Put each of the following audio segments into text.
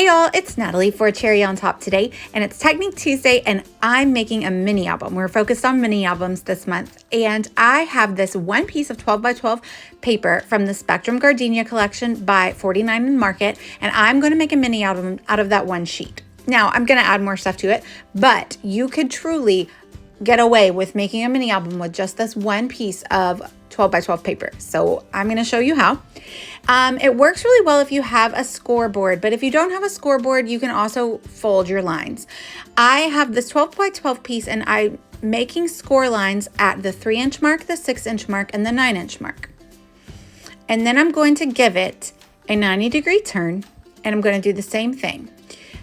Hey y'all, it's Natalie for Cherry on Top today, and it's Technique Tuesday, and I'm making a mini album. We're focused on mini albums this month, and I have this one piece of 12 by 12 paper from the Spectrum Gardenia collection by 49 and Market, and I'm going to make a mini album out of that one sheet. Now, I'm going to add more stuff to it, but you could truly get away with making a mini album with just this one piece of 12 by 12 paper. So I'm going to show you how. It works really well if you have a scoreboard, but if you don't have a scoreboard, you can also fold your lines. I have this 12 by 12 piece, and I'm making score lines at the 3-inch mark, the 6-inch mark, and the 9-inch mark. And then I'm going to give it a 90-degree turn, and I'm going to do the same thing.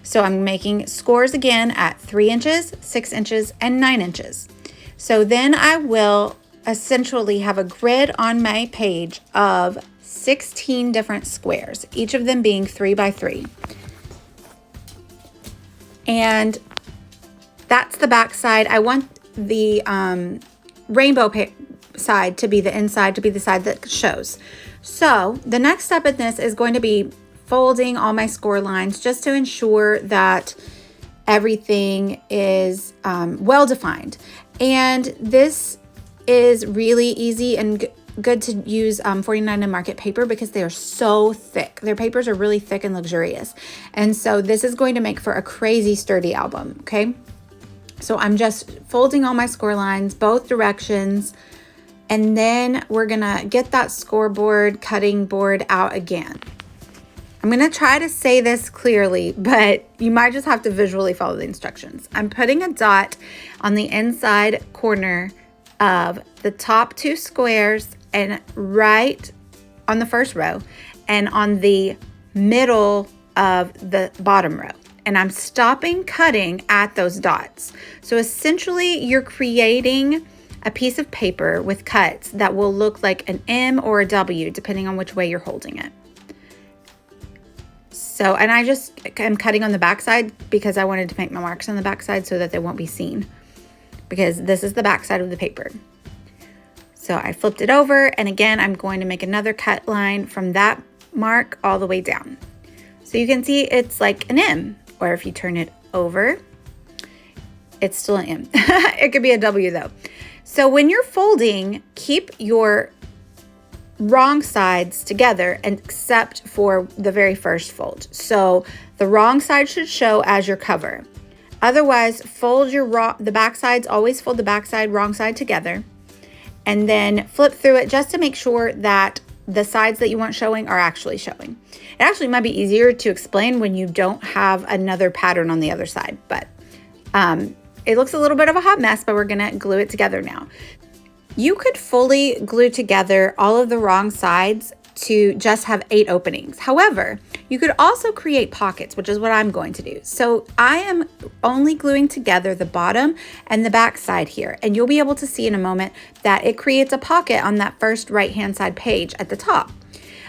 So I'm making scores again at 3 inches, 6 inches, and 9 inches. So then I will essentially have a grid on my page of 16 different squares, each of them being 3 by 3. And that's the back side. I want the rainbow side to be the inside, to be the side that shows. So the next step in this is going to be folding all my score lines just to ensure that everything is well defined. And this is really easy and good to use 49 and Market paper because they are so thick. Their papers are really thick and luxurious. And so this is going to make for a crazy sturdy album, okay? So I'm just folding all my score lines, both directions, and then we're gonna get that scoreboard cutting board out again. I'm gonna try to say this clearly, but you might just have to visually follow the instructions. I'm putting a dot on the inside corner of the top 2 squares and right on the first row and on the middle of the bottom row. And I'm stopping cutting at those dots. So essentially you're creating a piece of paper with cuts that will look like an M or a W depending on which way you're holding it. So, and I just am cutting on the back side because I wanted to make my marks on the back side so that they won't be seen, because this is the back side of the paper. So I flipped it over, and again, I'm going to make another cut line from that mark all the way down. So you can see it's like an M, or if you turn it over, it's still an M. It could be a W though. So when you're folding, keep your wrong sides together except for the very first fold. So the wrong side should show as your cover. Otherwise, fold the back sides, always fold the back side, wrong side together, and then flip through it just to make sure that the sides that you want showing are actually showing. It actually might be easier to explain when you don't have another pattern on the other side, but it looks a little bit of a hot mess, but we're gonna glue it together now. You could fully glue together all of the wrong sides to just have 8 openings. However, you could also create pockets, which is what I'm going to do. So I am only gluing together the bottom and the back side here, and you'll be able to see in a moment that it creates a pocket on that first right-hand side page at the top.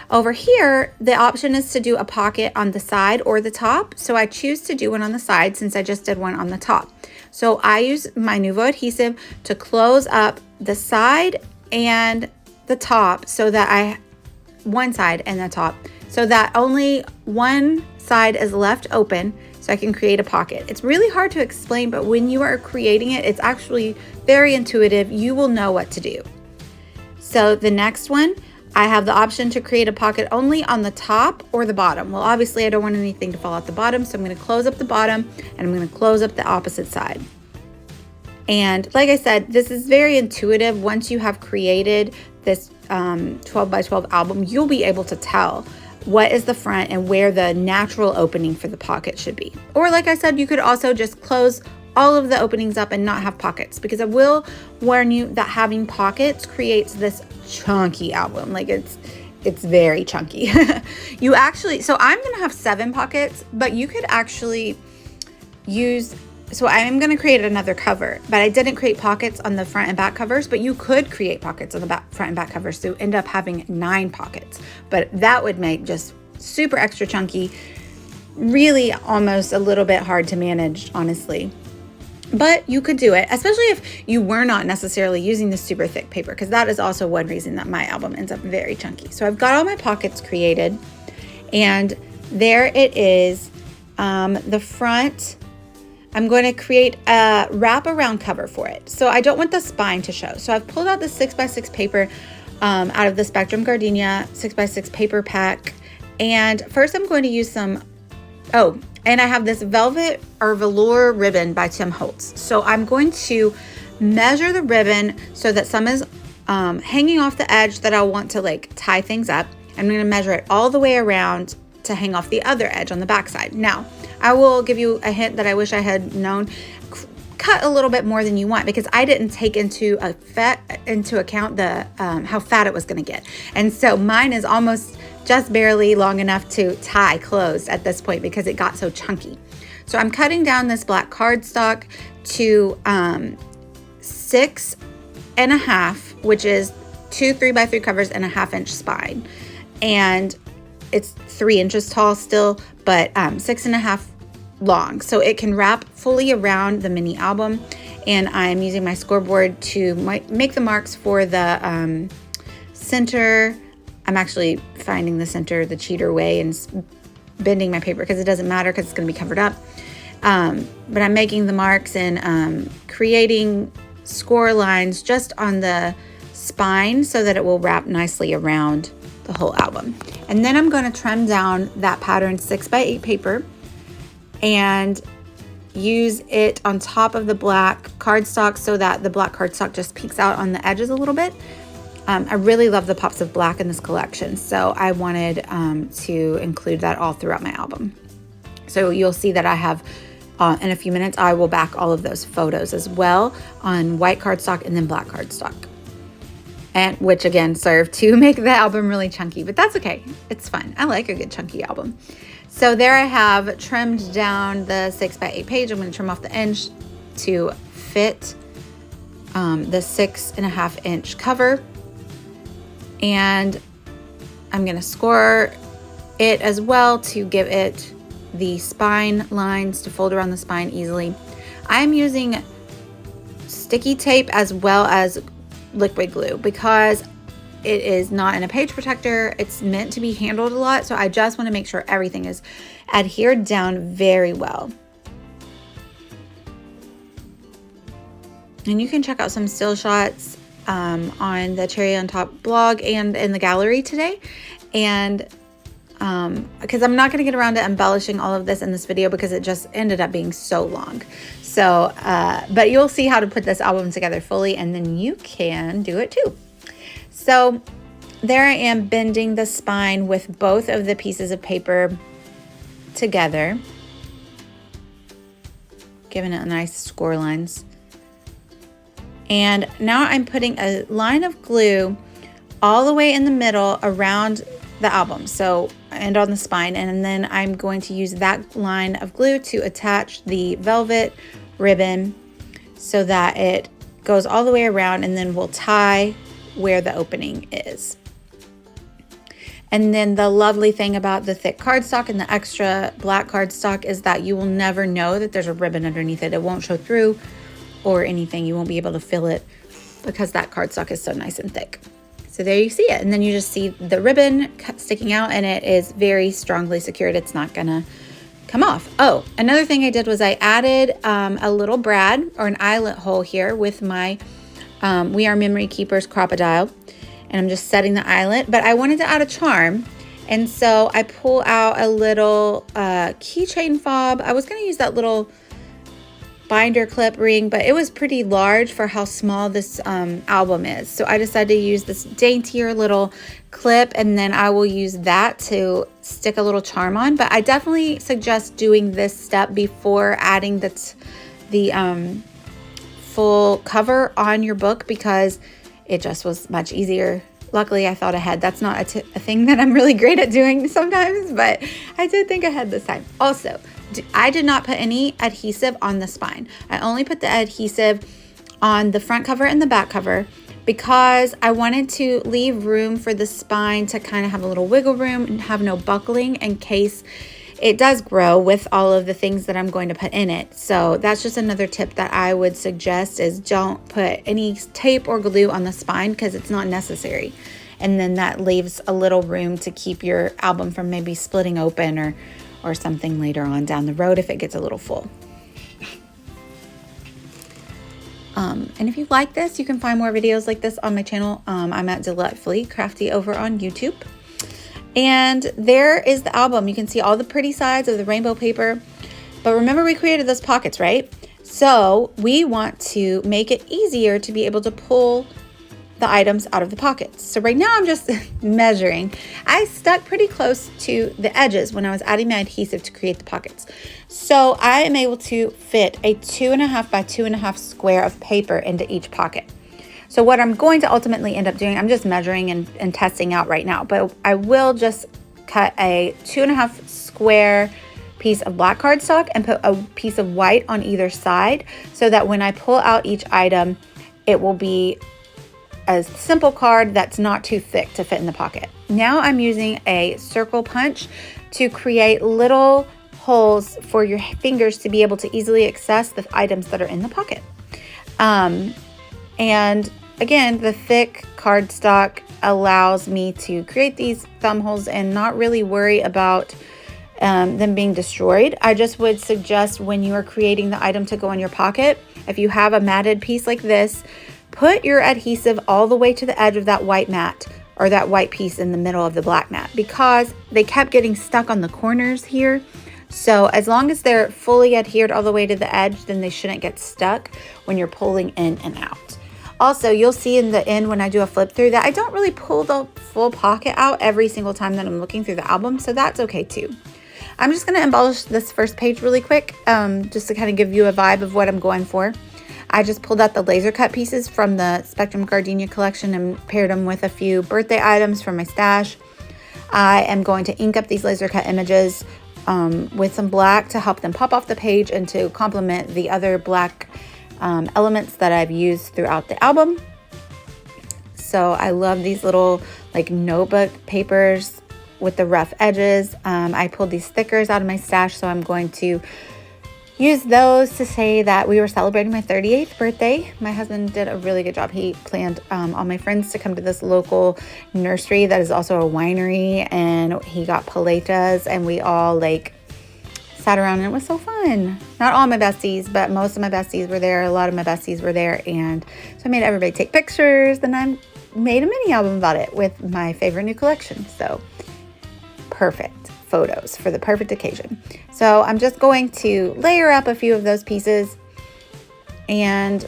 Over here, the option is to do a pocket on the side or the top. So I choose to do one on the side since I just did one on the top. So I use my Nuvo adhesive to close up the side and the top so that one side and the top, so that only one side is left open so I can create a pocket. It's really hard to explain, but when you are creating it, it's actually very intuitive. You will know what to do. So the next one, I have the option to create a pocket only on the top or the bottom. Well, obviously I don't want anything to fall out the bottom, so I'm going to close up the bottom and I'm going to close up the opposite side. And like I said, this is very intuitive. Once you have created this 12 by 12 album, you'll be able to tell what is the front and where the natural opening for the pocket should be. Or like I said, you could also just close all of the openings up and not have pockets, because I will warn you that having pockets creates this chunky album. Like it's very chunky. So I'm gonna have 7 pockets, but you could actually so I am going to create another cover, but I didn't create pockets on the front and back covers, but you could create pockets on the front and back covers to end up having 9 pockets, but that would make just super extra chunky, really almost a little bit hard to manage, honestly. But you could do it, especially if you were not necessarily using the super thick paper, because that is also one reason that my album ends up very chunky. So I've got all my pockets created, and there it is the front, I'm going to create a wraparound cover for it. So I don't want the spine to show. So I've pulled out the 6x6 paper out of the Spectrum Gardenia 6x6 paper pack. And first I'm going to use some, and I have this velvet or velour ribbon by Tim Holtz. So I'm going to measure the ribbon so that some is hanging off the edge that I want to like tie things up. I'm going to measure it all the way around to hang off the other edge on the back side. Now, I will give you a hint that I wish I had known. Cut a little bit more than you want, because I didn't take into account the how fat it was going to get. And so mine is almost just barely long enough to tie closed at this point because it got so chunky. So I'm cutting down this black cardstock to 6.5, which is 2 3x3 covers and a 1/2 inch spine. And it's 3 inches tall still, but 6.5 long. So it can wrap fully around the mini album. And I'm using my scoreboard to make the marks for the center. I'm actually finding the center the cheater way and bending my paper because it doesn't matter because it's going to be covered up. But I'm making the marks and creating score lines just on the spine so that it will wrap nicely around the whole album. And then I'm going to trim down that pattern 6x8 paper and use it on top of the black cardstock so that the black cardstock just peeks out on the edges a little bit. I really love the pops of black in this collection, so I wanted to include that all throughout my album. So you'll see that I have, in a few minutes, I will back all of those photos as well on white cardstock and then black cardstock. And which again serve to make the album really chunky, but that's okay. It's fun. I like a good chunky album. So there I have trimmed down the 6x8 page. I'm going to trim off the inch to fit the 6.5 inch cover. And I'm going to score it as well to give it the spine lines to fold around the spine easily. I'm using sticky tape as well as liquid glue because it is not in a page protector. It's meant to be handled a lot, so I just want to make sure everything is adhered down very well. And you can check out some still shots on the Cherry on Top blog and in the gallery today. And because I'm not going to get around to embellishing all of this in this video because it just ended up being so long. So, but you'll see how to put this album together fully, and then you can do it too. So there I am bending the spine with both of the pieces of paper together, giving it a nice score lines. And now I'm putting a line of glue all the way in the middle around the album, so, and on the spine, and then I'm going to use that line of glue to attach the velvet ribbon so that it goes all the way around, and then we'll tie where the opening is. And then the lovely thing about the thick cardstock and the extra black cardstock is that you will never know that there's a ribbon underneath it. It won't show through or anything. You won't be able to feel it because that cardstock is so nice and thick. So there you see it. And then you just see the ribbon sticking out, and it is very strongly secured. It's not gonna come off. Oh, another thing I did was I added a little brad or an eyelet hole here with my We Are Memory Keepers Crocodile. And I'm just setting the eyelet, but I wanted to add a charm. And so I pull out a little keychain fob. I was gonna use that little binder clip ring, but it was pretty large for how small this album is. So I decided to use this daintier little clip, and then I will use that to stick a little charm on. But I definitely suggest doing this step before adding the full cover on your book because it just was much easier. Luckily, I thought ahead. That's not a thing that I'm really great at doing sometimes, but I did think ahead this time. Also, I did not put any adhesive on the spine. I only put the adhesive on the front cover and the back cover because I wanted to leave room for the spine to kind of have a little wiggle room and have no buckling in case it does grow with all of the things that I'm going to put in it. So that's just another tip that I would suggest is don't put any tape or glue on the spine because it's not necessary. And then that leaves a little room to keep your album from maybe splitting open or something later on down the road if it gets a little full. And if you like this, you can find more videos like this on my channel. I'm at Delightfully Crafty over on YouTube. And there is the album. You can see all the pretty sides of the rainbow paper. But remember, we created those pockets, right? So we want to make it easier to be able to pull the items out of the pockets. So right now I'm just measuring. I stuck pretty close to the edges when I was adding my adhesive to create the pockets. So I am able to fit a 2.5 by 2.5 square of paper into each pocket. So what I'm going to ultimately end up doing, I'm just measuring and testing out right now, but I will just cut a 2.5 square piece of black cardstock and put a piece of white on either side so that when I pull out each item, it will be a simple card that's not too thick to fit in the pocket. Now I'm using a circle punch to create little holes for your fingers to be able to easily access the items that are in the pocket. And again, the thick cardstock allows me to create these thumb holes and not really worry about them being destroyed. I just would suggest when you are creating the item to go in your pocket, if you have a matted piece like this, put your adhesive all the way to the edge of that white mat or that white piece in the middle of the black mat, because they kept getting stuck on the corners here. So as long as they're fully adhered all the way to the edge, then they shouldn't get stuck when you're pulling in and out. Also, you'll see in the end when I do a flip through that I don't really pull the full pocket out every single time that I'm looking through the album, so that's okay too. I'm just going to embellish this first page really quick, just to kind of give you a vibe of what I'm going for. I just pulled out the laser cut pieces from the Spectrum Gardenia collection and paired them with a few birthday items from my stash. I am going to ink up these laser cut images with some black to help them pop off the page and to complement the other black elements that I've used throughout the album. So I love these little like notebook papers with the rough edges. I pulled these stickers out of my stash, so I'm going to use those to say that we were celebrating my 38th birthday. My husband did a really good job. He planned all my friends to come to this local nursery that is also a winery, and he got paletas, and we all like sat around, and it was so fun. Not all my besties, but most of my besties were there. A lot of my besties were there, and so I made everybody take pictures, and I made a mini album about it with my favorite new collection. So perfect photos for the perfect occasion. So I'm just going to layer up a few of those pieces, and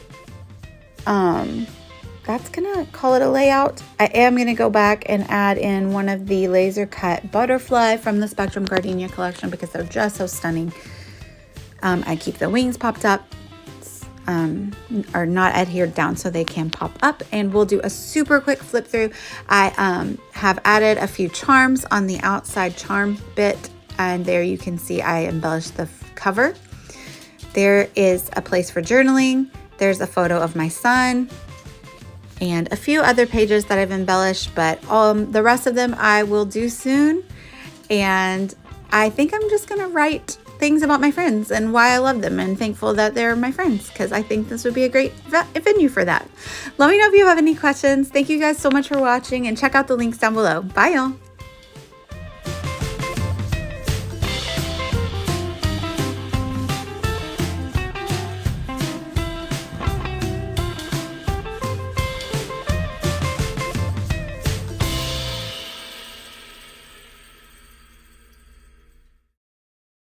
that's gonna call it a layout. I am gonna go back and add in one of the laser cut butterfly from the Spectrum Gardenia collection because they're just so stunning. I keep the wings popped up, are not adhered down so they can pop up, and we'll do a super quick flip through. I have added a few charms on the outside charm bit, and there you can see I embellished the cover. There is a place for journaling. There's a photo of my son and a few other pages that I've embellished, but the rest of them I will do soon. And I think I'm just gonna write things about my friends and why I love them and thankful that they're my friends, because I think this would be a great venue for that. Let me know if you have any questions. Thank you guys so much for watching, and check out the links down below. Bye y'all.